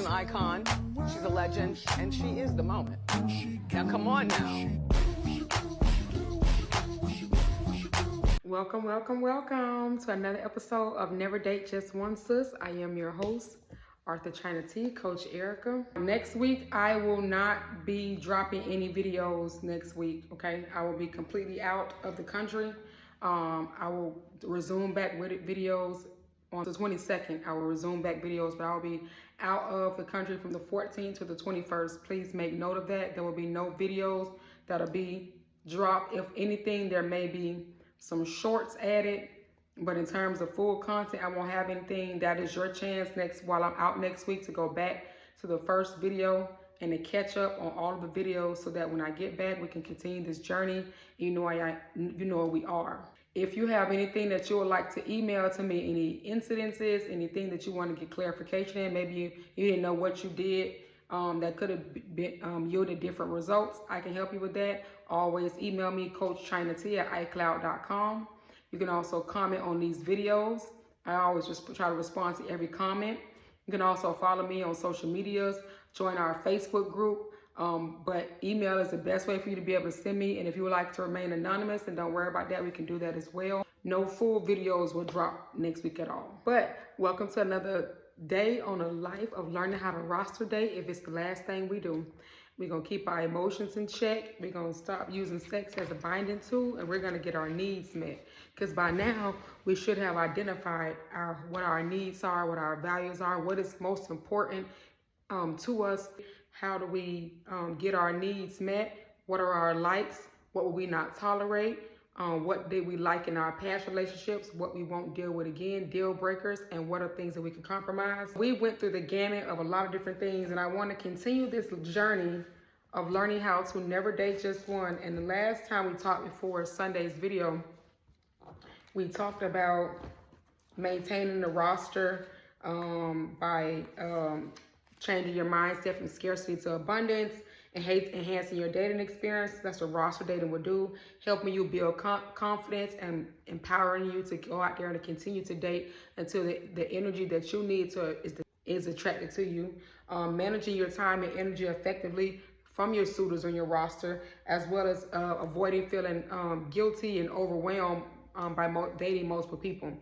an icon, she's a legend, and she is the moment. Now come on now. Welcome to another episode of Never Date Just One Sis. I am your host, Arthur China T, Coach Erica. Next week, I will not be dropping any videos next week, okay? I will be completely out of the country. I will resume back with videos on the 22nd. I will resume back videos, but I'll be out of the country from the 14th to the 21st. Please make note of that. There will be no videos that'll be dropped. If anything, there may be some shorts added, but in terms of full content, I won't have anything. That is your chance while I'm out next week to go back to the first video and to catch up on all of the videos so that when I get back, we can continue this journey. You know where we are. If you have anything that you would like to email to me, any incidences, anything that you want to get clarification in, maybe you didn't know what you did, that could have been yielded different results, I can help you with that. Always email me, coachchinat@icloud.com. You can also comment on these videos. I always just try to respond to every comment. You can also follow me on social medias, join our Facebook group. But email is the best way for you to be able to send me. And if you would like to remain anonymous, and don't worry about that, we can do that as well. No full videos will drop next week at all. But welcome to another day on a life of learning how to roster date. If it's the last thing we do, we're going to keep our emotions in check. We're going to stop using sex as a binding tool, and we're going to get our needs met. Because by now, we should have identified what our needs are, what our values are, what is most important to us. How do we get our needs met? What are our likes? What will we not tolerate? What did we like in our past relationships? What we won't deal with again, deal breakers, and what are things that we can compromise? We went through the gamut of a lot of different things, and I want to continue this journey of learning how to never date just one. And the last time we talked before Sunday's video, we talked about maintaining the roster by changing your mindset from scarcity to abundance, and enhancing your dating experience. That's what roster dating will do, helping you build confidence and empowering you to go out there and to continue to date until the energy that you need is attracted to you. Managing your time and energy effectively from your suitors on your roster, as well as avoiding feeling guilty and overwhelmed by dating multiple people.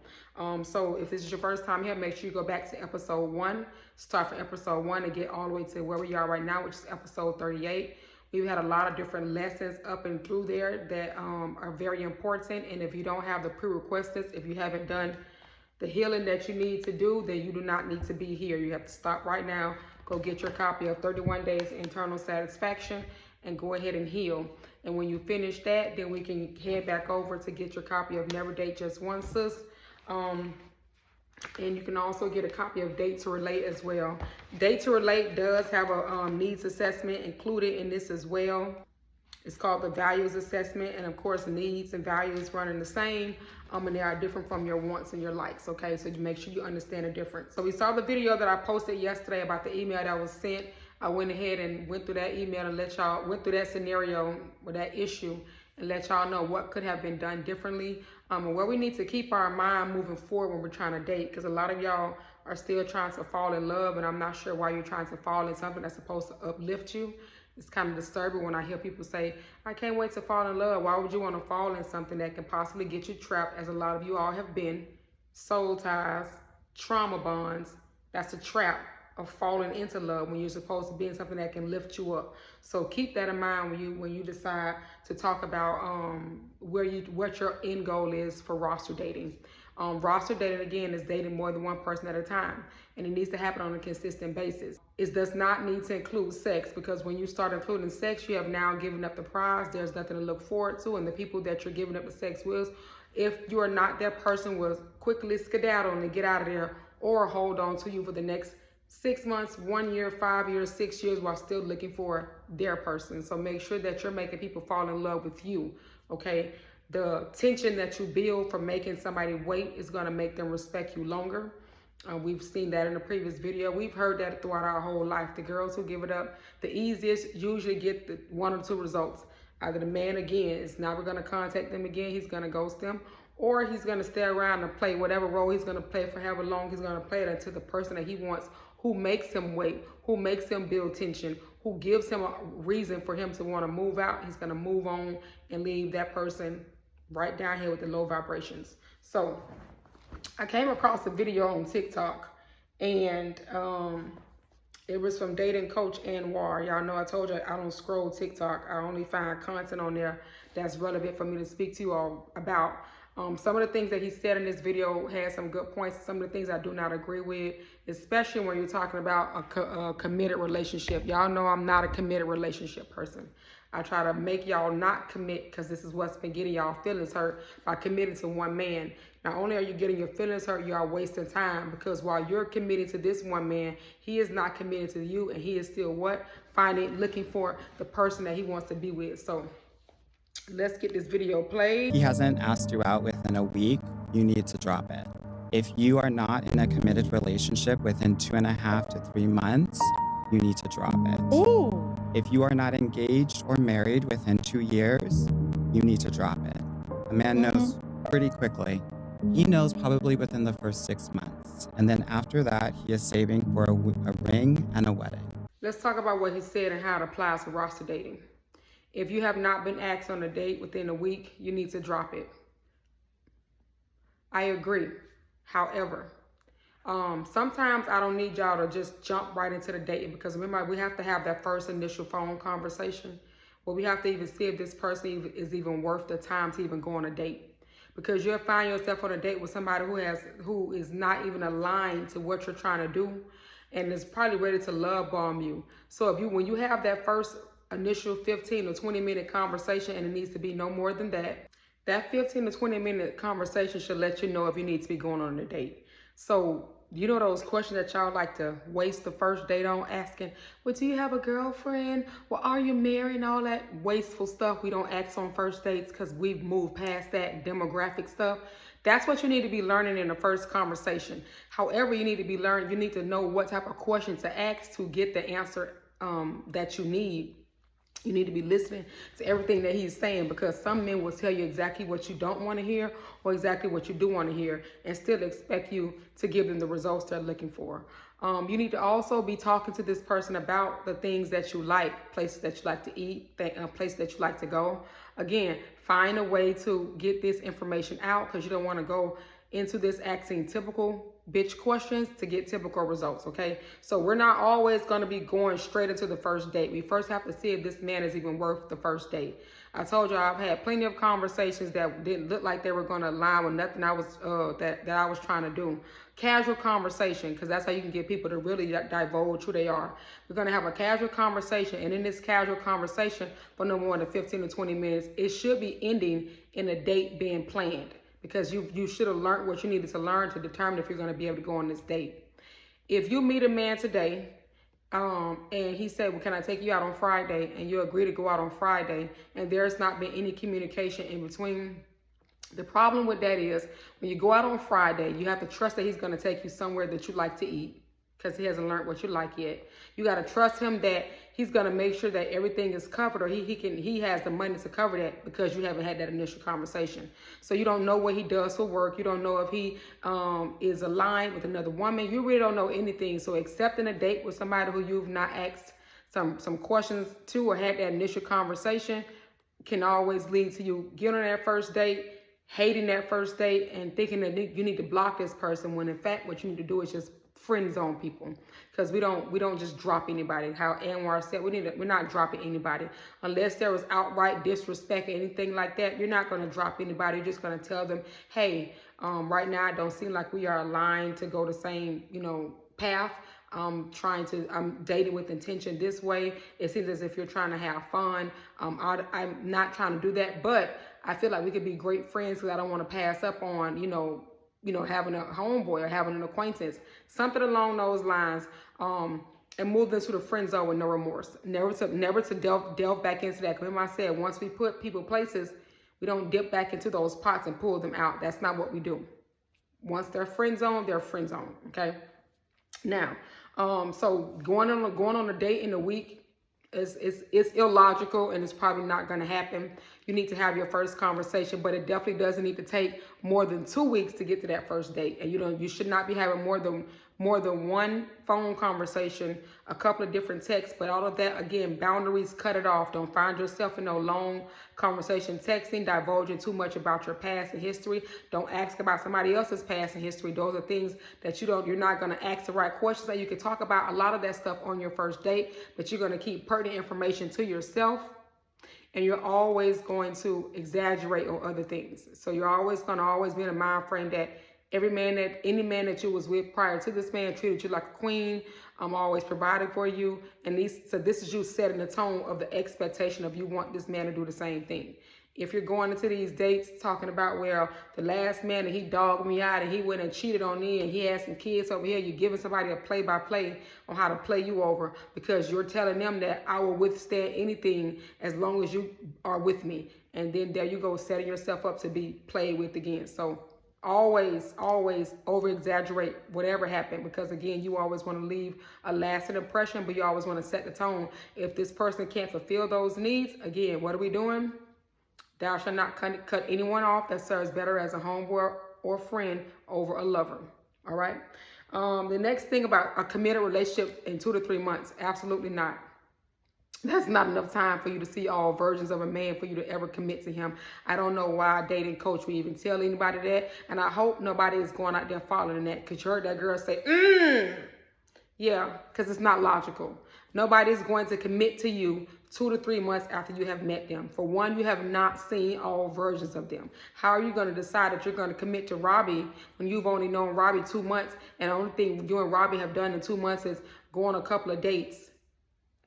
So if this is your first time here, make sure you go back to episode 1, start from episode 1 and get all the way to where we are right now, which is episode 38. We've had a lot of different lessons up and through there that are very important. And if you don't have the prerequisites, if you haven't done the healing that you need to do, then you do not need to be here. You have to stop right now, go get your copy of 31 Days Internal Satisfaction, and go ahead and heal. And when you finish that, then we can head back over to get your copy of Never Date Just One Sis. And you can also get a copy of Date to Relate as well. Date to Relate does have a needs assessment included in this as well. It's called the values assessment, and of course needs and values running the same, and they are different from your wants and your likes, okay? So you make sure you understand the difference. So we saw the video that I posted yesterday about the email that was sent. I went ahead and went through that email and went through that scenario with that issue and let y'all know what could have been done differently, and where we need to keep our mind moving forward when we're trying to date, because a lot of y'all are still trying to fall in love, and I'm not sure why you're trying to fall in something that's supposed to uplift you. It's kind of disturbing when I hear people say, I can't wait to fall in love. Why would you want to fall in something that can possibly get you trapped, as a lot of you all have been? Soul ties, trauma bonds, that's a trap of falling into love when you're supposed to be in something that can lift you up. So keep that in mind when you decide to talk about what your end goal is for roster dating. Roster dating, again, is dating more than one person at a time, and it needs to happen on a consistent basis. It does not need to include sex, because when you start including sex, you have now given up the prize. There's nothing to look forward to, and the people that you're giving up the sex with, if you are not that person, will quickly skedaddle and get out of there, or hold on to you for the next 6 months, 1 year, 5 years, 6 years, while still looking for their person. So make sure that you're making people fall in love with you, okay? The tension that you build from making somebody wait is gonna make them respect you longer. We've seen that in the previous video. We've heard that throughout our whole life. The girls who give it up the easiest usually get the 1 or 2 results. Either the man, again, is never gonna contact them again, he's gonna ghost them, or he's gonna stay around and play whatever role he's gonna play for however long he's gonna play it until the person that he wants who makes him wait, who makes him build tension, who gives him a reason for him to want to move out, he's going to move on and leave that person right down here with the low vibrations. So I came across a video on TikTok, and it was from dating coach Anwar. Y'all know I told you I don't scroll TikTok. I only find content on there that's relevant for me to speak to you all about. Some of the things that he said in this video had some good points. Some of the things I do not agree with, especially when you're talking about a committed relationship. Y'all know I'm not a committed relationship person. I try to make y'all not commit, because this is what's been getting y'all feelings hurt by committing to one man. Not only are you getting your feelings hurt, you are wasting time, because while you're committing to this one man, he is not committed to you, and he is still what? Looking for the person that he wants to be with. So let's get this video played. He hasn't asked you out within a week, you need to drop it. If you are not in a committed relationship within 2.5 to 3 months, you need to drop it. Ooh. If you are not engaged or married within 2 years, you need to drop it. A man knows pretty quickly. He knows probably within the first 6 months. And then after that, he is saving for a ring and a wedding. Let's talk about what he said and how it applies to roster dating. If you have not been asked on a date within a week, you need to drop it. I agree. However, sometimes I don't need y'all to just jump right into the date, because remember, we have to have that first initial phone conversation where we have to even see if this person is even worth the time to even go on a date. Because you'll find yourself on a date with somebody who is not even aligned to what you're trying to do, and is probably ready to love bomb you. So when you have that first initial 15 or 20 minute conversation, and it needs to be no more than that, that 15 to 20 minute conversation should let you know if you need to be going on a date. So you know those questions that y'all like to waste the first date on, asking, well, do you have a girlfriend? Well, are you married? And all that wasteful stuff we don't ask on first dates, because we've moved past that demographic stuff. That's what you need to be learning in the first conversation. However, you need to know what type of question to ask to get the answer that you need. You need to be listening to everything that he's saying, because some men will tell you exactly what you don't want to hear or exactly what you do want to hear, and still expect you to give them the results they're looking for. You need to also be talking to this person about the things that you like, places that you like to eat, places that you like to go. Again, find a way to get this information out, because you don't want to go into this asking typical bitch questions to get typical results, okay? So we're not always going to be going straight into the first date. We first have to see if this man is even worth the first date. I told you I've had plenty of conversations that didn't look like they were going to align with nothing I was that I was trying to do. Casual conversation, because that's how you can get people to really divulge who they are. We're going to have a casual conversation, and in this casual conversation, for no more than 15 to 20 minutes, it should be ending in a date being planned, because you should have learned what you needed to learn to determine if you're going to be able to go on this date. If you meet a man today, and he said, well, can I take you out on Friday? And you agree to go out on Friday, and there's not been any communication in between. The problem with that is, when you go out on Friday, you have to trust that he's going to take you somewhere that you like to eat, because he hasn't learned what you like yet. You got to trust him that he's going to make sure that everything is covered, or he has the money to cover that, because you haven't had that initial conversation. So you don't know what he does for work. You don't know if he is aligned with another woman. You really don't know anything. So accepting a date with somebody who you've not asked some questions to or had that initial conversation can always lead to you getting on that first date, hating that first date, and thinking that you need to block this person, when in fact what you need to do is just friend zone people. Because we don't just drop anybody. How Anwar said, we're not dropping anybody unless there was outright disrespect or anything like that. You're not going to drop anybody. You're just going to tell them, hey, right now it don't seem like we are aligned to go the same path. I'm dating with intention this way. It seems as if you're trying to have fun. I'm not trying to do that, but I feel like we could be great friends, because I don't want to pass up on having a homeboy or having an acquaintance, something along those lines, and move into the friend zone with no remorse. Never to delve back into that. Remember I said, once we put people places, we don't dip back into those pots and pull them out. That's not what we do. Once they're friend zone, they're friend zone. Okay. Now, so going on a date in a week it's illogical, and it's probably not going to happen. You need to have your first conversation, but it definitely doesn't need to take more than 2 weeks to get to that first date. And you should not be having more than more than one phone conversation, a couple of different texts, but all of that, again, boundaries, cut it off. Don't find yourself in no long conversation texting, divulging too much about your past and history. Don't ask about somebody else's past and history. Those are things that you're not going to ask the right questions. That you can talk about a lot of that stuff on your first date, but you're going to keep pertinent information to yourself. And you're always going to exaggerate on other things. So you're always going to be in a mind frame that any man that you was with prior to this man treated you like a queen. I'm always providing for you. And so this is you setting the tone of the expectation of you want this man to do the same thing. If you're going into these dates talking about, well, the last man and he dogged me out and he went and cheated on me and he had some kids over here, you're giving somebody a play-by-play on how to play you over because you're telling them that I will withstand anything as long as you are with me. And then there you go, setting yourself up to be played with again. So always over exaggerate whatever happened, because again, you always want to leave a lasting impression, but you always want to set the tone. If this person can't fulfill those needs, again, what are we doing? Thou shalt not cut anyone off that serves better as a homeboy or friend over a lover. All right. The next thing about a committed relationship in 2 to 3 months, absolutely not. That's not enough time for you to see all versions of a man for you to ever commit to him. I don't know why a dating coach would even tell anybody that. And I hope nobody is going out there following that, because you heard that girl say, yeah, because it's not logical. Nobody's going to commit to you 2 to 3 months after you have met them. For one, you have not seen all versions of them. How are you going to decide that you're going to commit to Robbie when you've only known Robbie 2 months, and the only thing you and Robbie have done in 2 months is go on a couple of dates,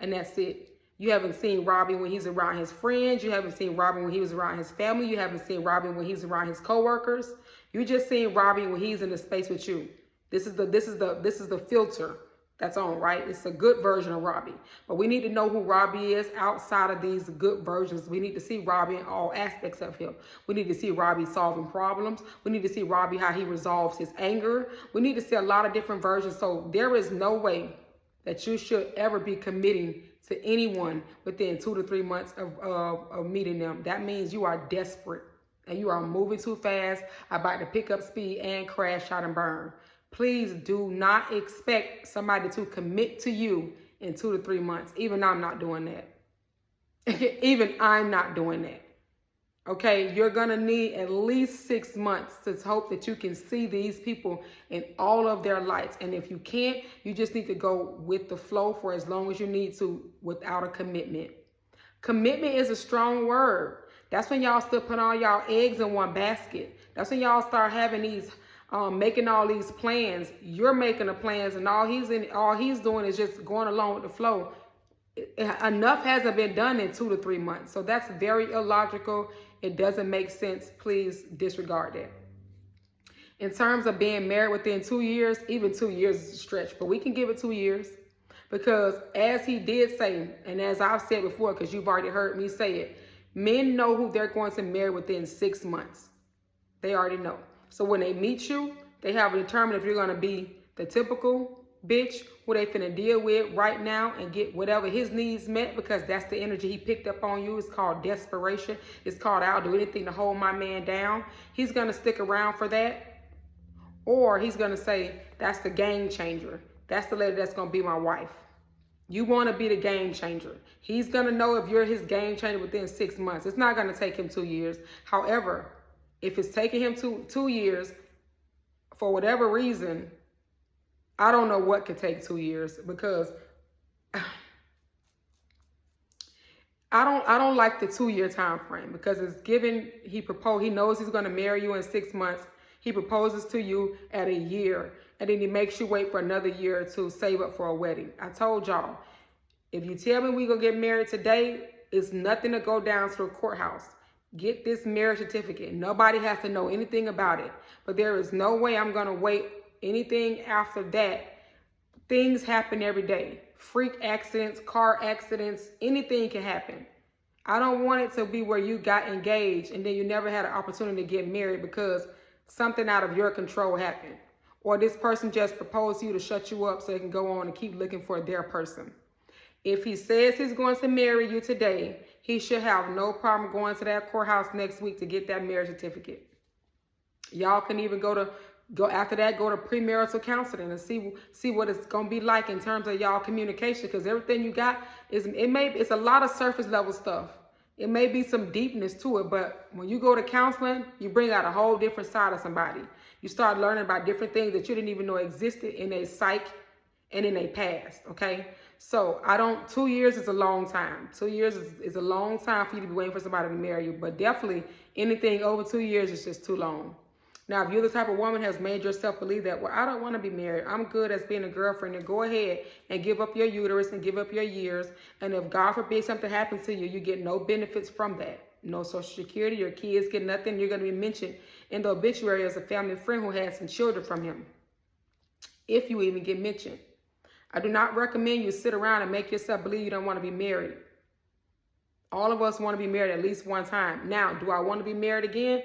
and that's it? You haven't seen Robbie when he's around his friends. You haven't seen Robbie when he was around his family. You haven't seen Robbie when he's around his coworkers. You just seen Robbie when he's in the space with you. This is the filter that's on, right? It's a good version of Robbie. But we need to know who Robbie is outside of these good versions. We need to see Robbie in all aspects of him. We need to see Robbie solving problems. We need to see Robbie how he resolves his anger. We need to see a lot of different versions. So there is no way that you should ever be committing to anyone within 2 to 3 months of meeting them. That means you are desperate and you are moving too fast, about to pick up speed and crash out and burn. Please do not expect somebody to commit to you in 2 to 3 months. Even I'm not doing that. Even I'm not doing that. Okay, you're going to need at least 6 months to hope that you can see these people in all of their lights. And if you can't, you just need to go with the flow for as long as you need to without a commitment. Commitment is a strong word. That's when y'all still put all y'all eggs in one basket. That's when y'all start having these making all these plans. You're making the plans, and all he's doing is just going along with the flow. Enough hasn't been done in 2 to 3 months. So that's very illogical. It doesn't make sense. Please disregard that. In terms of being married within 2 years, even 2 years is a stretch, but we can give it 2 years, because as he did say, and as I've said before, because you've already heard me say it, men know who they're going to marry within 6 months. They already know. So when they meet you, they have determined if you're going to be the typical bitch who they finna deal with right now and get whatever his needs met, because that's the energy he picked up on you. It's called desperation. It's called I'll do anything to hold my man down. He's going to stick around for that. Or he's going to say, that's the game changer. That's the lady that's going to be my wife. You want to be the game changer. He's going to know if you're his game changer within 6 months. It's not going to take him 2 years. However, if it's taking him 2 years, for whatever reason, I don't know what could take 2 years, because I don't like the 2-year time frame, because it's given he knows he's going to marry you in 6 months. He proposes to you at a year, and then he makes you wait for another year to save up for a wedding. I told y'all, if you tell me we gonna get married today, it's nothing to go down to the courthouse. Get this marriage certificate. Nobody has to know anything about it. But there is no way I'm gonna wait anything after that. Things happen every day. Freak accidents, car accidents, anything can happen. I don't want it to be where you got engaged and then you never had an opportunity to get married because something out of your control happened. Or this person just proposed to you to shut you up so they can go on and keep looking for their person. If he says he's going to marry you today, he should have no problem going to that courthouse next week to get that marriage certificate. Y'all can even go to Go after that, go to premarital counseling and see what it's gonna be like in terms of y'all communication, because everything you got it's a lot of surface level stuff. It may be some deepness to it, but when you go to counseling, you bring out a whole different side of somebody. You start learning about different things that you didn't even know existed in a psyche and in a past, okay? So 2 years is a long time. 2 years is a long time for you to be waiting for somebody to marry you, but definitely anything over 2 years is just too long. Now, if you're the type of woman has made yourself believe that, well, I don't want to be married, I'm good as being a girlfriend, then go ahead and give up your uterus and give up your years. And if God forbid something happens to you, you get no benefits from that. No Social Security, your kids get nothing. You're going to be mentioned in the obituary as a family friend who had some children from him, if you even get mentioned. I do not recommend you sit around and make yourself believe you don't want to be married. All of us want to be married at least one time. Now, do I want to be married again?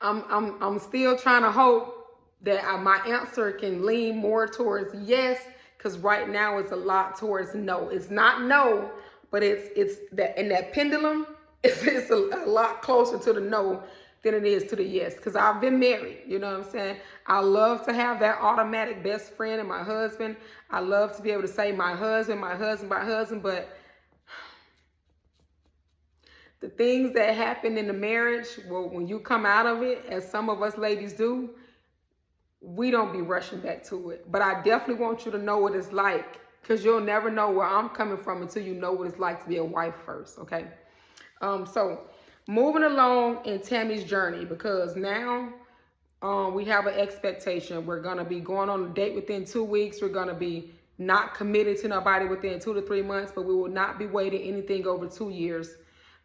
I'm still trying to hope that my answer can lean more towards yes, because right now it's a lot towards no. It's not no, but it's that in that pendulum, it's a lot closer to the no than it is to the yes, because I've been married, you know what I'm saying? I love to have that automatic best friend and my husband. I love to be able to say my husband, but the things that happen in the marriage, well, when you come out of it, as some of us ladies do, we don't be rushing back to it. But I definitely want you to know what it's like, because you'll never know where I'm coming from until you know what it's like to be a wife first, okay? So moving along in Tammy's journey, because now we have an expectation. We're going to be going on a date within 2 weeks. We're going to be not committed to nobody within 2 to 3 months, but we will not be waiting anything over 2 years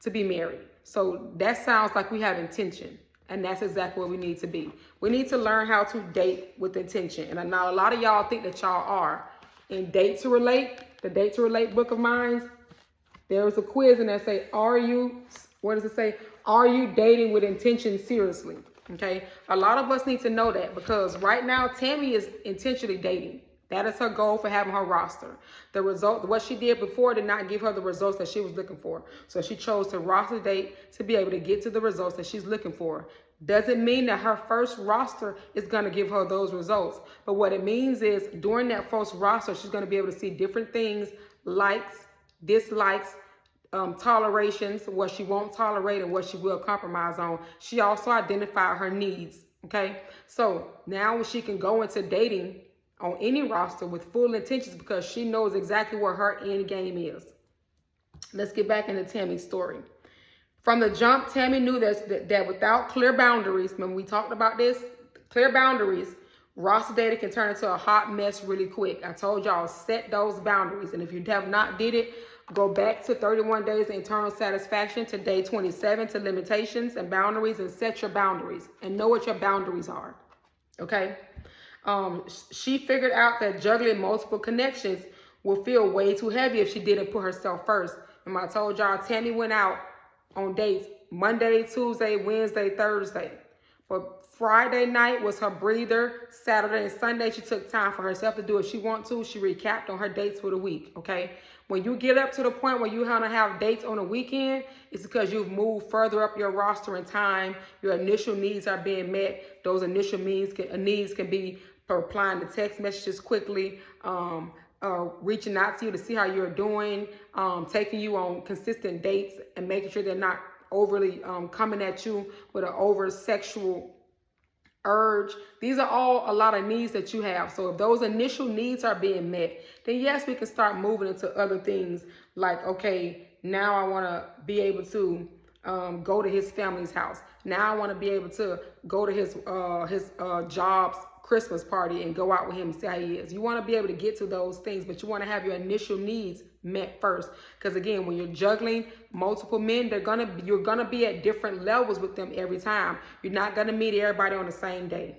to be married. So that sounds like we have intention, and that's exactly what we need to be. We need to learn how to date with intention. And now a lot of y'all think that y'all are. In Date to Relate, the Date to Relate book of mine, there was a quiz in there say, what does it say? Are you dating with intention seriously? Okay. A lot of us need to know that, because right now Tammy is intentionally dating. That is her goal for having her roster. The result, what she did before did not give her the results that she was looking for. So she chose to roster date to be able to get to the results that she's looking for. Doesn't mean that her first roster is going to give her those results. But what it means is during that first roster, she's going to be able to see different things, likes, dislikes, tolerations, what she won't tolerate and what she will compromise on. She also identified her needs. Okay. So now she can go into dating on any roster with full intentions, because she knows exactly where her end game is. Let's get back into Tammy's story. From the jump, Tammy knew that without clear boundaries, when we talked about this, clear boundaries, roster dating can turn into a hot mess really quick. I told y'all, set those boundaries. And if you have not did it, go back to 31 days of internal satisfaction to day 27 to limitations and boundaries, and set your boundaries and know what your boundaries are. Okay. She figured out that juggling multiple connections will feel way too heavy if she didn't put herself first. And I told y'all, Tammy went out on dates Monday, Tuesday, Wednesday, Thursday. But Friday night was her breather. Saturday and Sunday, she took time for herself to do what she wanted to. She recapped on her dates for the week, okay? When you get up to the point where you're gonna have dates on a weekend, it's because you've moved further up your roster in time. Your initial needs are being met. Those initial needs can be replying to text messages quickly, reaching out to you to see how you're doing, taking you on consistent dates, and making sure they're not overly coming at you with an over sexual urge. These are all a lot of needs that you have. So if those initial needs are being met, then yes, we can start moving into other things like, okay, now I want to be able to go to his family's house. Now I want to be able to go to his job's Christmas party and go out with him and see how he is. You want to be able to get to those things, but you want to have your initial needs met first. Because again, when you're juggling multiple men, you're gonna be at different levels with them every time. You're not gonna meet everybody on the same day.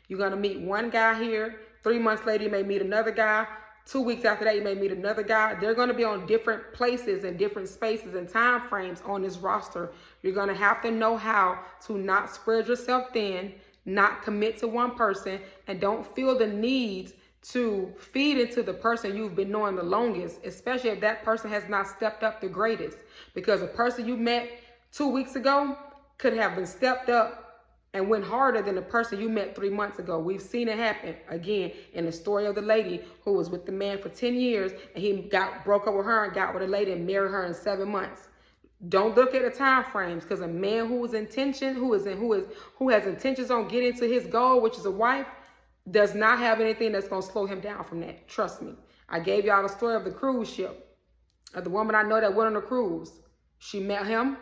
You're gonna meet one guy here. 3 months later, you may meet another guy. 2 weeks after that, you may meet another guy. They're gonna be on different places and different spaces and time frames on this roster. You're gonna have to know how to not spread yourself thin, not commit to one person, and don't feel the need to feed into the person you've been knowing the longest, especially if that person has not stepped up the greatest. Because a person you met 2 weeks ago could have been stepped up and went harder than the person you met 3 months ago. We've seen it happen again in the story of the lady who was with the man for 10 years and he broke up with her and got with a lady and married her in 7 months. Don't look at the time frames, because a man who has intentions on getting to his goal, which is a wife, does not have anything that's going to slow him down from that. Trust me. I gave y'all the story of the cruise ship, of the woman I know that went on a cruise. She met him.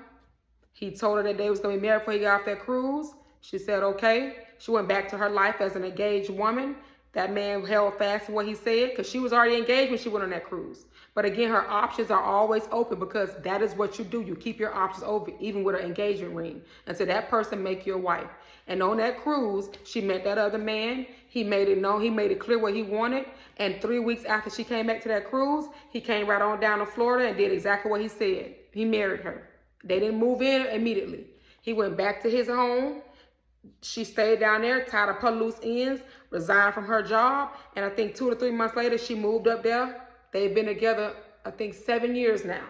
He told her that they was going to be married before he got off that cruise. She said, okay. She went back to her life as an engaged woman. That man held fast to what he said, because she was already engaged when she went on that cruise. But again, her options are always open, because that is what you do. You keep your options open, even with an engagement ring, until that person make you a wife. And on that cruise, she met that other man. He made it known. He made it clear what he wanted. And 3 weeks after she came back to that cruise, he came right on down to Florida and did exactly what he said. He married her. They didn't move in immediately. He went back to his home. She stayed down there, tied up her loose ends, resigned from her job. And I think 2 to 3 months later, she moved up there. They've been together, I think, 7 years now.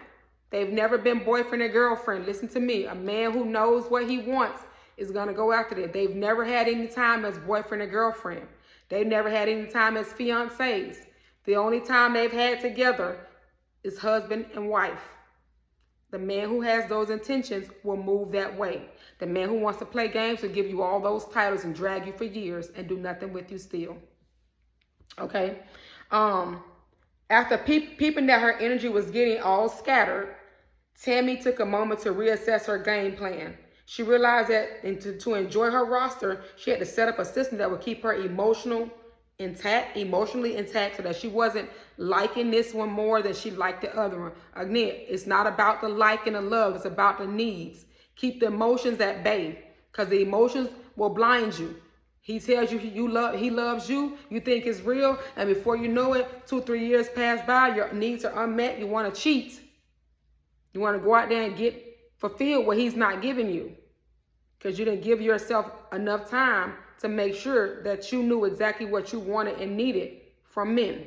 They've never been boyfriend and girlfriend. Listen to me. A man who knows what he wants is going to go after that. They've never had any time as boyfriend and girlfriend. They've never had any time as fiancés. The only time they've had together is husband and wife. The man who has those intentions will move that way. The man who wants to play games will give you all those titles and drag you for years and do nothing with you still. Okay? After peeping that her energy was getting all scattered, Tammy took a moment to reassess her game plan. She realized that to enjoy her roster, she had to set up a system that would keep her emotionally intact, so that she wasn't liking this one more than she liked the other one. Again, it's not about the like and the love. It's about the needs. Keep the emotions at bay, because the emotions will blind you. He tells you he loves you, you think it's real, and before you know it, 2, 3 years pass by, your needs are unmet, you want to cheat. You want to go out there and get fulfilled what he's not giving you, because you didn't give yourself enough time to make sure that you knew exactly what you wanted and needed from men.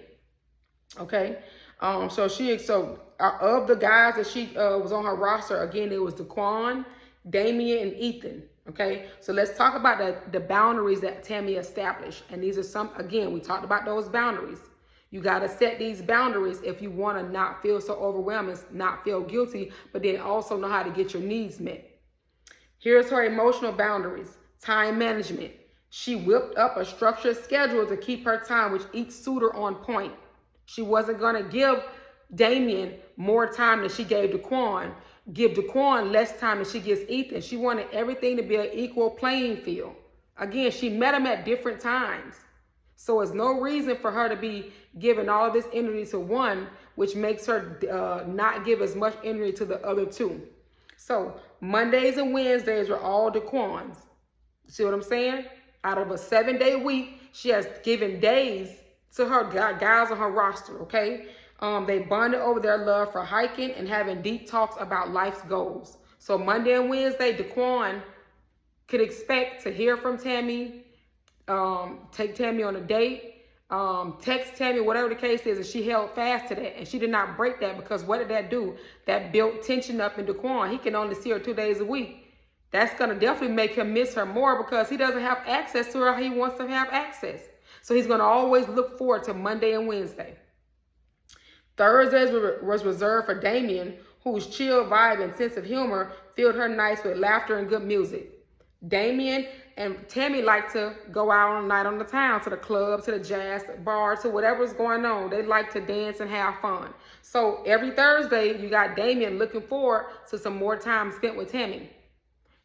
Okay? Of the guys that she was on her roster, again, it was Daquan, Damian, and Ethan. Okay, so let's talk about the boundaries that Tammy established. And these are some, again, we talked about those boundaries. You got to set these boundaries if you want to not feel so overwhelmed, not feel guilty, but then also know how to get your needs met. Here's her emotional boundaries. Time management. She whipped up a structured schedule to keep her time with each suitor on point. She wasn't going to give Damian more time than she gave Daquan. Give Daquan less time than she gives Ethan. She wanted everything to be an equal playing field. Again, she met him at different times. So there's no reason for her to be giving all of this energy to one, which makes her not give as much energy to the other two. So Mondays and Wednesdays were all Daquan's. See what I'm saying? Out of a 7-day week, she has given days to her guys on her roster, okay? They bonded over their love for hiking and having deep talks about life's goals. So Monday and Wednesday, Daquan could expect to hear from Tammy, take Tammy on a date, text Tammy, whatever the case is, and she held fast to that. And she did not break that, because what did that do? That built tension up in Daquan. He can only see her 2 days a week. That's going to definitely make him miss her more, because he doesn't have access to her. He wants to have access. So he's going to always look forward to Monday and Wednesday. Thursdays was reserved for Damian, whose chill vibe and sense of humor filled her nights with laughter and good music. Damian and Tammy like to go out on a night on the town, to the club, to the jazz bar, to whatever's going on. They like to dance and have fun. So every Thursday, you got Damian looking forward to some more time spent with Tammy.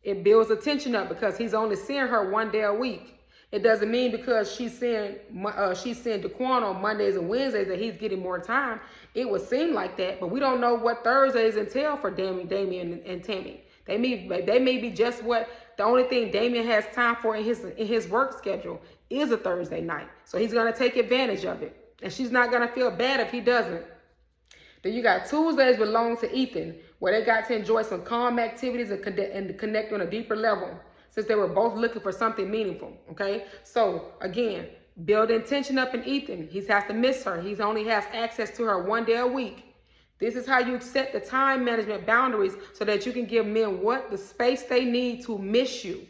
It builds the tension up, because he's only seeing her 1 day a week. It doesn't mean because she's seeing Daquan on Mondays and Wednesdays that he's getting more time. It would seem like that, but we don't know what Thursdays entail for Damian and Tammy. They may be just what the only thing Damian has time for in his work schedule is a Thursday night. So he's going to take advantage of it, and she's not going to feel bad if he doesn't. Then you got Tuesdays belong to Ethan, where they got to enjoy some calm activities and connect on a deeper level, since they were both looking for something meaningful, okay? So, again, building tension up in Ethan. He has to miss her. He only has access to her 1 day a week. This is how you set the time management boundaries, so that you can give men the space they need to miss you.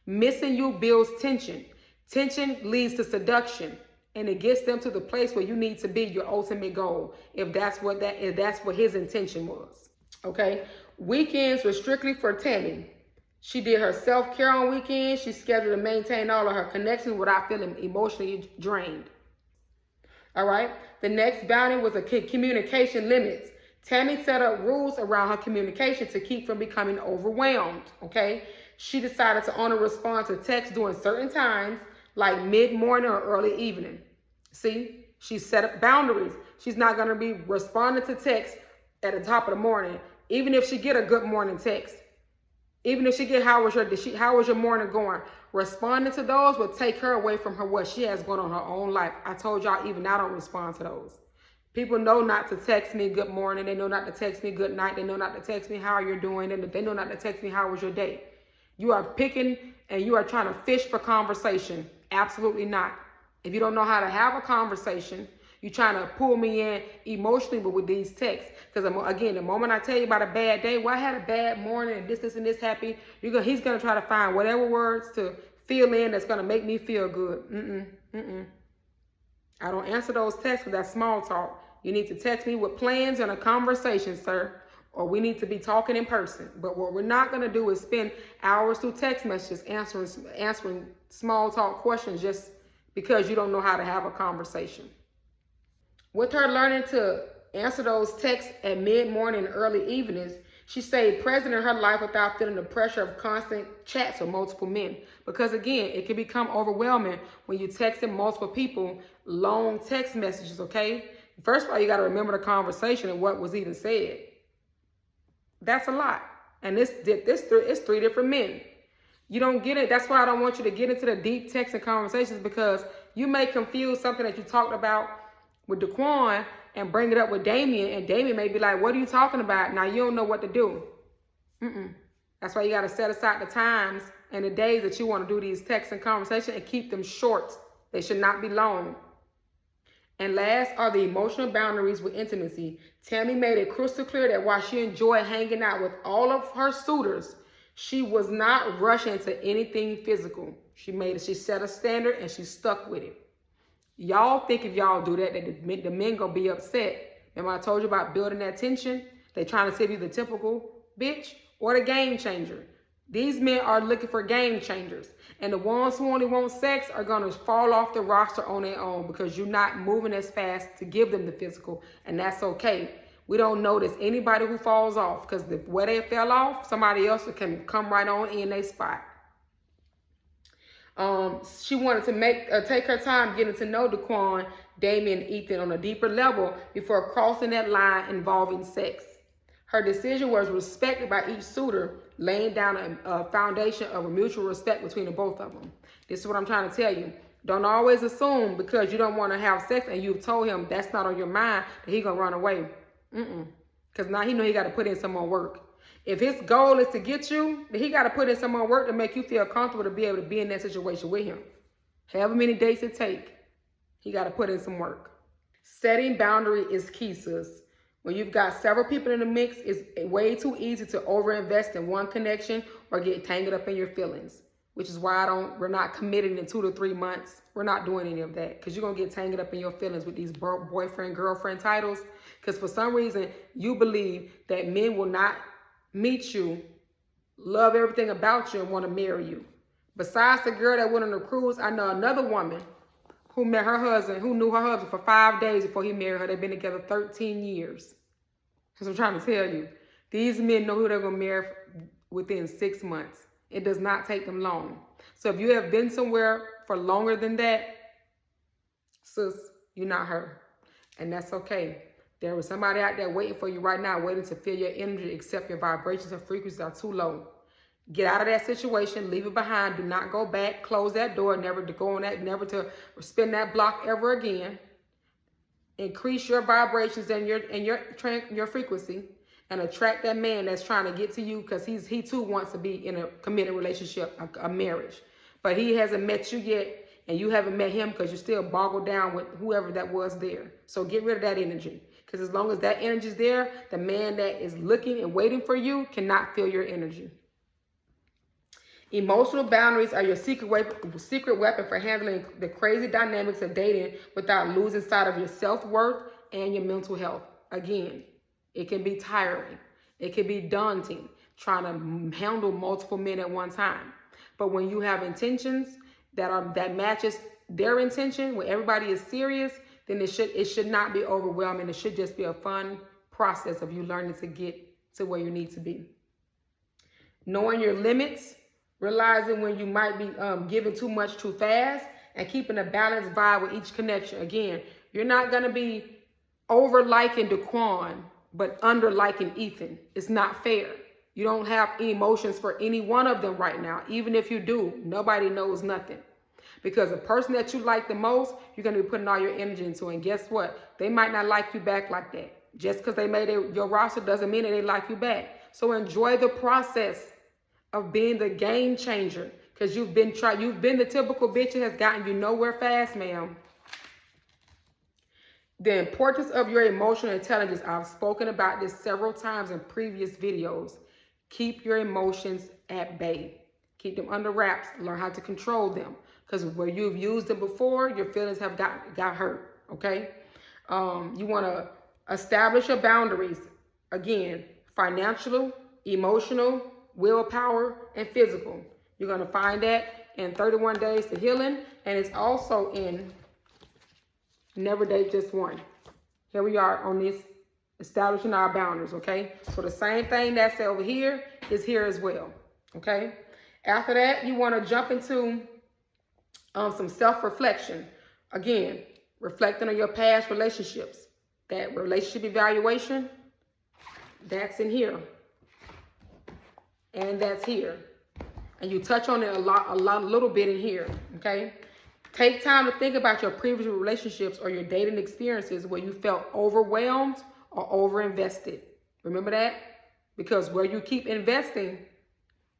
Missing you builds tension. Tension leads to seduction, and it gets them to the place where you need to be, your ultimate goal, if that's what his intention was. Okay? Weekends were strictly for Tammy. She did her self-care on weekends. She scheduled to maintain all of her connections without feeling emotionally drained. All right? The next boundary was a communication limits. Tammy set up rules around her communication to keep from becoming overwhelmed. Okay? She decided to only respond to texts during certain times, like mid-morning or early evening. See? She set up boundaries. She's not going to be responding to texts at the top of the morning, even if she get a good morning text. Even if she get, how was your morning going? Responding to those will take her away from what she has going on in her own life. I told y'all, even I don't respond to those. People know not to text me good morning. They know not to text me good night. They know not to text me how you're doing. And they know not to text me how was your day. You are picking and you are trying to fish for conversation. Absolutely not. If you don't know how to have a conversation, you're trying to pull me in emotionally with these texts. Because again, the moment I tell you about a bad day, well, I had a bad morning and this and this happened, he's going to try to find whatever words to fill in that's going to make me feel good. I don't answer those texts because that's small talk. You need to text me with plans and a conversation, sir, or we need to be talking in person. But what we're not going to do is spend hours through text messages answering small talk questions just because you don't know how to have a conversation. With her learning to answer those texts at mid-morning and early evenings, she stayed present in her life without feeling the pressure of constant chats with multiple men. Because again, it can become overwhelming when you're texting multiple people long text messages, okay? First of all, you got to remember the conversation and what was even said. That's a lot. And it's 3 different men. You don't get it. That's why I don't want you to get into the deep text and conversations, because you may confuse something that you talked about with Daquan and bring it up with Damien, and Damien may be like, what are you talking about? Now you don't know what to do. That's why you got to set aside the times and the days that you want to do these texts and conversations and keep them short. They should not be long. And last are the emotional boundaries with intimacy. Tammy made it crystal clear that while she enjoyed hanging out with all of her suitors, she was not rushing to anything physical. She set a standard and she stuck with it. Y'all think if y'all do that the men gonna be upset. Remember I told you about building that tension? They trying to see if you the typical bitch or the game changer. These men are looking for game changers. And the ones who only want sex are gonna fall off the roster on their own because you're not moving as fast to give them the physical, and that's okay. We don't notice anybody who falls off because where they fell off, somebody else can come right on in their spot. She wanted to take her time getting to know Daquan, Damien, and Ethan on a deeper level before crossing that line involving sex. Her decision was respected by each suitor, laying down a foundation of a mutual respect between the both of them. This is what I'm trying to tell you. Don't always assume because you don't want to have sex and you've told him that's not on your mind that he's going to run away. Because now he know he got to put in some more work. If his goal is to get you, then he got to put in some more work to make you feel comfortable to be able to be in that situation with him. However many dates it take, he got to put in some work. Setting boundary is key, sis. When you've got several people in the mix, it's way too easy to overinvest in one connection or get tangled up in your feelings, which is why we're not committed in 2 to 3 months. We're not doing any of that because you're going to get tangled up in your feelings with these boyfriend, girlfriend titles. Because for some reason, you believe that men will not meet you, love everything about you, and want to marry you. Besides the girl that went on the cruise, I know another woman who met her husband, who knew her husband for 5 days before he married her. They've been together 13 years. That's what I'm trying to tell you. These men know who they're going to marry within 6 months. It does not take them long. So if you have been somewhere for longer than that, sis, you're not her. And that's okay. There was somebody out there waiting for you right now, waiting to feel your energy, except your vibrations and frequencies are too low. Get out of that situation, leave it behind, do not go back, close that door, never to go on that, never to spin that block ever again. Increase your vibrations and your frequency and attract that man that's trying to get to you because he too wants to be in a committed relationship, a marriage. But he hasn't met you yet and you haven't met him because you're still boggled down with whoever that was there. So get rid of that energy. Because as long as that energy is there, the man that is looking and waiting for you cannot feel your energy. Emotional boundaries are your secret weapon for handling the crazy dynamics of dating without losing sight of your self-worth and your mental health. Again, it can be tiring. It can be daunting trying to handle multiple men at one time. But when you have intentions that matches their intention, when everybody is serious, then it should not be overwhelming. It should just be a fun process of you learning to get to where you need to be. Knowing your limits, realizing when you might be giving too much too fast, and keeping a balanced vibe with each connection. Again, you're not going to be over liking Daquan, but under liking Ethan. It's not fair. You don't have emotions for any one of them right now. Even if you do, nobody knows nothing. Because the person that you like the most, you're going to be putting all your energy into. And guess what? They might not like you back like that. Just because they made your roster doesn't mean that they like you back. So enjoy the process of being the game changer, because you've been the typical bitch that has gotten you nowhere fast, ma'am. The importance of your emotional intelligence. I've spoken about this several times in previous videos. Keep your emotions at bay. Keep them under wraps. Learn how to control them, because where you've used them before, your feelings have got hurt. Okay. You want to establish your boundaries. Again, financial, emotional, willpower, and physical. You're going to find that in 31 Days to Healing, and it's also in Never Date Just One. Here we are on this, establishing our boundaries, okay? So the same thing that's over here is here as well, okay? After that, you want to jump into some self-reflection. Again, reflecting on your past relationships. That relationship evaluation, that's in here. And that's here. And you touch on it a little bit in here, okay? Take time to think about your previous relationships or your dating experiences where you felt overwhelmed or overinvested. Remember that? Because where you keep investing,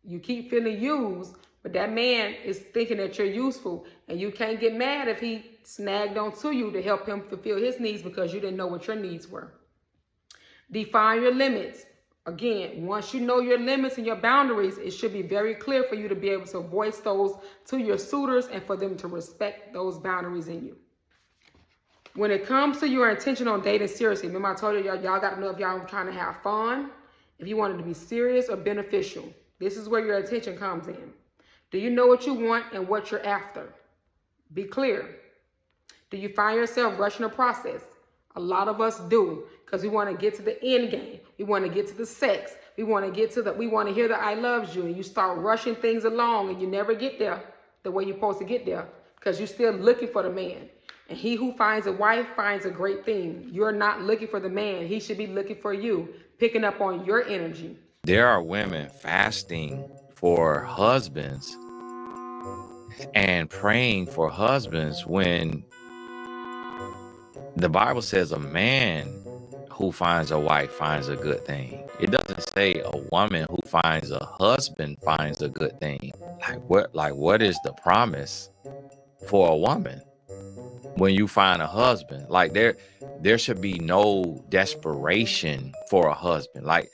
you keep feeling used, but that man is thinking that you're useful, and you can't get mad if he snagged onto you to help him fulfill his needs because you didn't know what your needs were. Define your limits. Again, once you know your limits and your boundaries, it should be very clear for you to be able to voice those to your suitors and for them to respect those boundaries in you. When it comes to your intention on dating seriously, remember I told you, y'all got to know if y'all are trying to have fun, if you want it to be serious or beneficial. This is where your attention comes in. Do you know what you want and what you're after? Be clear. Do you find yourself rushing the process? A lot of us do, because we want to get to the end game. We want to get to the sex. We want to hear the I loves you, and you start rushing things along and you never get there the way you're supposed to get there because you're still looking for the man. And he who finds a wife finds a great thing. You're not looking for the man. He should be looking for you, picking up on your energy. There are women fasting for husbands and praying for husbands when the Bible says a man who finds a wife finds a good thing. It doesn't say a woman who finds a husband finds a good thing. What is the promise for a woman when you find a husband? Like there should be no desperation for a husband. Like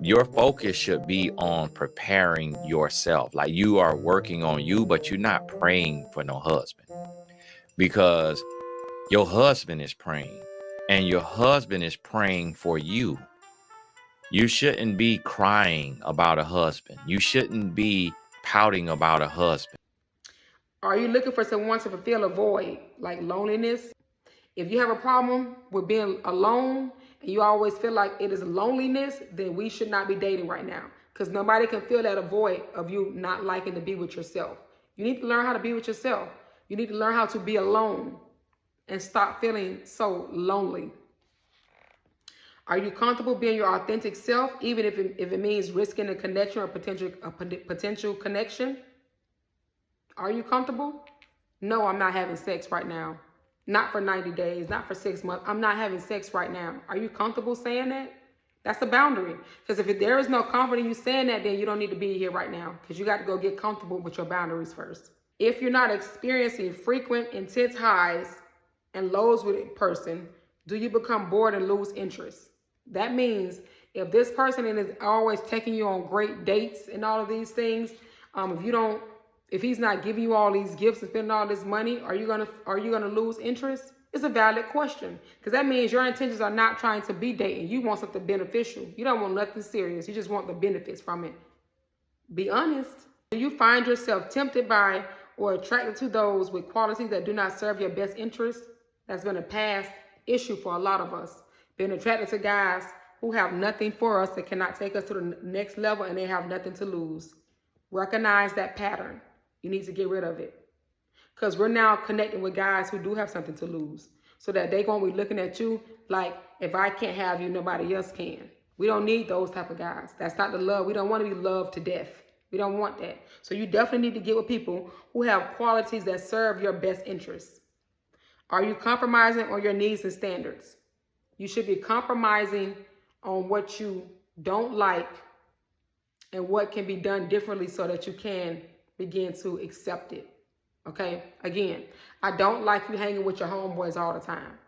your focus should be on preparing yourself. Like you are working on you, but you're not praying for no husband, because your husband is praying, and your husband is praying for you. You shouldn't be crying about a husband. You shouldn't be pouting about a husband. Are you looking for someone to fulfill a void, like loneliness? If you have a problem with being alone and you always feel like it is loneliness, then we should not be dating right now, because nobody can fill that void of you not liking to be with yourself. You need to learn how to be with yourself. You need to learn how to be alone and stop feeling so lonely. Are you comfortable being your authentic self, even if it means risking a connection or potential connection? Are you comfortable? No, I'm not having sex right now. Not for 90 days, not for 6 months. I'm not having sex right now. Are you comfortable saying that? That's a boundary. Because if there is no comfort in you saying that, then you don't need to be here right now, because you got to go get comfortable with your boundaries first. If you're not experiencing frequent, intense highs and lows with a person, do you become bored and lose interest? That means if this person is always taking you on great dates and all of these things, If he's not giving you all these gifts and spending all this money, are you gonna lose interest? It's a valid question, because that means your intentions are not trying to be dating. You want something beneficial. You don't want nothing serious. You just want the benefits from it. Be honest. Do you find yourself tempted by or attracted to those with qualities that do not serve your best interest? That's been a past issue for a lot of us. Being attracted to guys who have nothing for us, that cannot take us to the next level, and they have nothing to lose. Recognize that pattern. You need to get rid of it. Because we're now connecting with guys who do have something to lose. So that they're going to be looking at you like, if I can't have you, nobody else can. We don't need those type of guys. That's not the love. We don't want to be loved to death. We don't want that. So you definitely need to get with people who have qualities that serve your best interests. Are you compromising on your needs and standards? You should be compromising on what you don't like and what can be done differently so that you can begin to accept it. Okay? Again, I don't like you hanging with your homeboys all the time.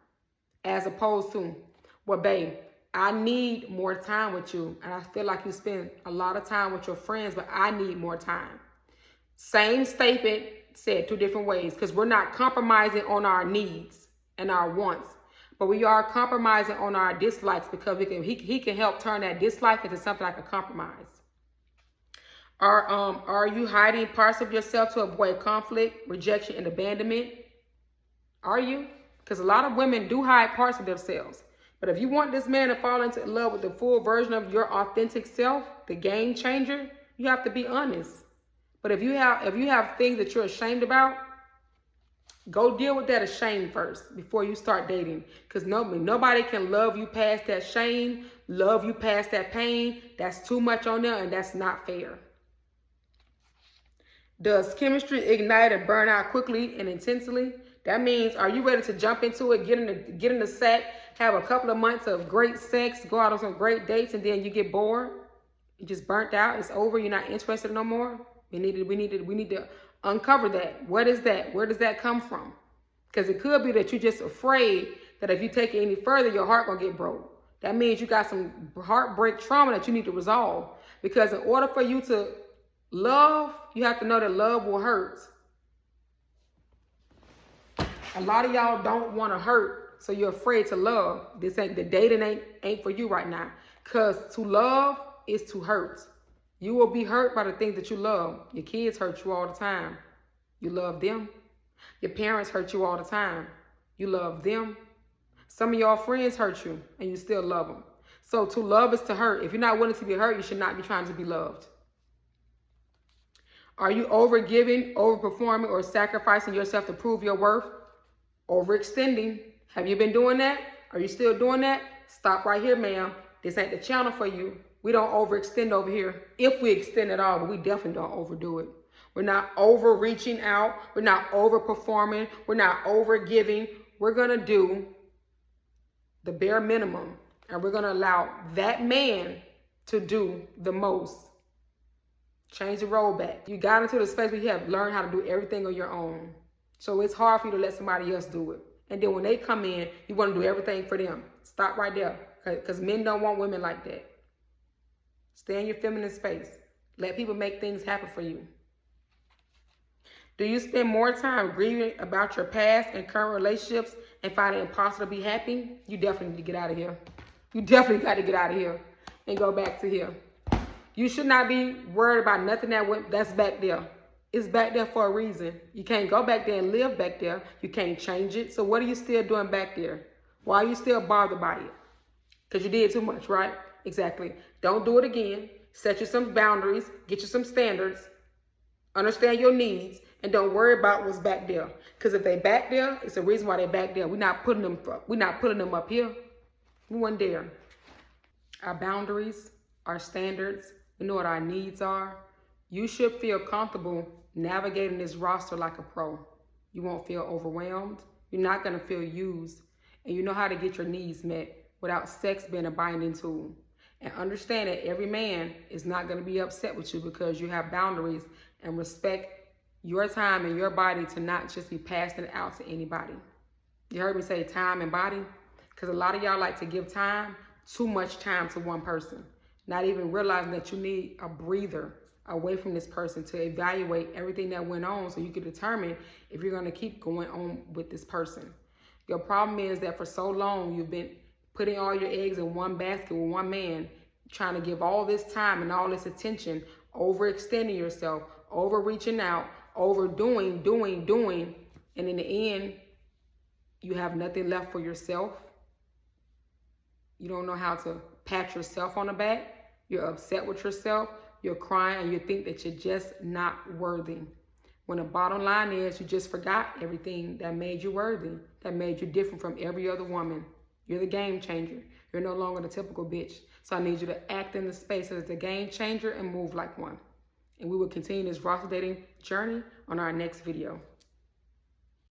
As opposed to, well, babe, I need more time with you. And I feel like you spend a lot of time with your friends, but I need more time. Same statement said two different ways, because we're not compromising on our needs and our wants, but we are compromising on our dislikes, because he can help turn that dislike into something like a compromise. Are you hiding parts of yourself to avoid conflict, rejection, and abandonment? Are you? Because a lot of women do hide parts of themselves. But if you want this man to fall into love with the full version of your authentic self, the game changer, you have to be honest. But if you have things that you're ashamed about, go deal with that shame first before you start dating. Because nobody can love you past that shame, love you past that pain. That's too much on there, and that's not fair. Does chemistry ignite and burn out quickly and intensely? That means, are you ready to jump into it, get in the sack, have a couple of months of great sex, go out on some great dates, and then you get bored? You just burnt out, it's over, you're not interested no more? We need to uncover that. What is that? Where does that come from? Because it could be that you're just afraid that if you take it any further, your heart gonna get broke. That means you got some heartbreak trauma that you need to resolve. Because in order for you to love, you have to know that love will hurt. A lot of y'all don't want to hurt, so you're afraid to love. The dating ain't for you right now. Because to love is to hurt. You will be hurt by the things that you love. Your kids hurt you all the time. You love them. Your parents hurt you all the time. You love them. Some of y'all friends hurt you, and you still love them. So to love is to hurt. If you're not willing to be hurt, you should not be trying to be loved. Are you overgiving, overperforming, or sacrificing yourself to prove your worth? Overextending. Have you been doing that? Are you still doing that? Stop right here, ma'am. This ain't the channel for you. We don't overextend over here. If we extend at all, but we definitely don't overdo it. We're not overreaching out. We're not overperforming. We're not overgiving. We're going to do the bare minimum. And we're going to allow that man to do the most. Change the road back. You got into the space where you have learned how to do everything on your own. So it's hard for you to let somebody else do it. And then when they come in, you want to do everything for them. Stop right there. Because men don't want women like that. Stay in your feminine space. Let people make things happen for you. Do you spend more time grieving about your past and current relationships and find it impossible to be happy? You definitely need to get out of here. You definitely got to get out of here and go back to here. You should not be worried about nothing that's back there. It's back there for a reason. You can't go back there and live back there. You can't change it. So what are you still doing back there? Why are you still bothered by it? Because you did too much, right? Exactly. Don't do it again. Set you some boundaries. Get you some standards. Understand your needs. And don't worry about what's back there. Because if they back there, it's a reason why they back there. We're not putting them up here. We weren't there. Our boundaries, our standards, we know what our needs are. You should feel comfortable navigating this roster like a pro. You won't feel overwhelmed. You're not going to feel used. And you know how to get your needs met without sex being a binding tool. And understand that every man is not going to be upset with you because you have boundaries and respect your time and your body to not just be passing it out to anybody. You heard me say time and body? Because a lot of y'all like to give time, too much time to one person. Not even realizing that you need a breather away from this person to evaluate everything that went on so you can determine if you're going to keep going on with this person. Your problem is that for so long you've been putting all your eggs in one basket with one man, trying to give all this time and all this attention, overextending yourself, overreaching out, overdoing, doing, and in the end, you have nothing left for yourself. You don't know how to pat yourself on the back. You're upset with yourself. You're crying and you think that you're just not worthy. When the bottom line is you just forgot everything that made you worthy, that made you different from every other woman. You're the game changer. You're no longer the typical bitch. So I need you to act in the space as the game changer and move like one. And we will continue this roster dating journey on our next video.